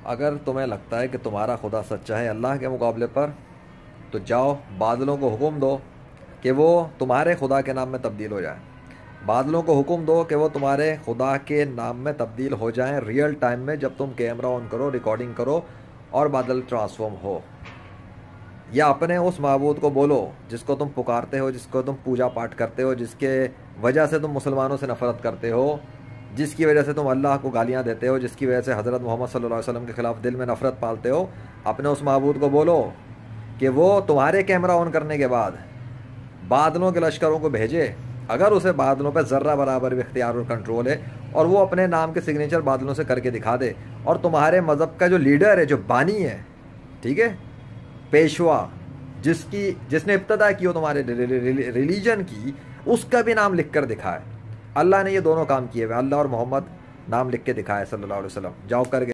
اگر تمہیں لگتا ہے کہ تمہارا خدا سچا ہے اللہ کے مقابلے پر، تو جاؤ بادلوں کو حکم دو کہ وہ تمہارے خدا کے نام میں تبدیل ہو جائیں۔ بادلوں کو حکم دو کہ وہ تمہارے خدا کے نام میں تبدیل ہو جائیں ریئل ٹائم میں، جب تم کیمرہ آن کرو، ریکارڈنگ کرو اور بادل ٹرانسفارم ہو۔ یا اپنے اس معبود کو بولو جس کو تم پکارتے ہو، جس کو تم پوجا پاٹ کرتے ہو، جس کے وجہ سے تم مسلمانوں سے نفرت کرتے ہو، جس کی وجہ سے تم اللہ کو گالیاں دیتے ہو، جس کی وجہ سے حضرت محمد صلی اللہ علیہ وسلم کے خلاف دل میں نفرت پالتے ہو، اپنے اس معبود کو بولو کہ وہ تمہارے کیمرہ آن کرنے کے بعد بادلوں کے لشکروں کو بھیجے۔ اگر اسے بادلوں پہ ذرہ برابر بھی اختیار اور کنٹرول ہے، اور وہ اپنے نام کے سگنیچر بادلوں سے کر کے دکھا دے، اور تمہارے مذہب کا جو لیڈر ہے، جو بانی ہے، ٹھیک ہے، پیشوا، جس نے ابتدا کی ہو تمہارے ریلیجن کی، اس کا بھی نام لکھ کر دکھائے۔ اللہ نے یہ دونوں کام کیے ہوئے، اللہ اور محمد نام لکھ کے دکھائے صلی اللہ علیہ وسلم، جاؤ کر کے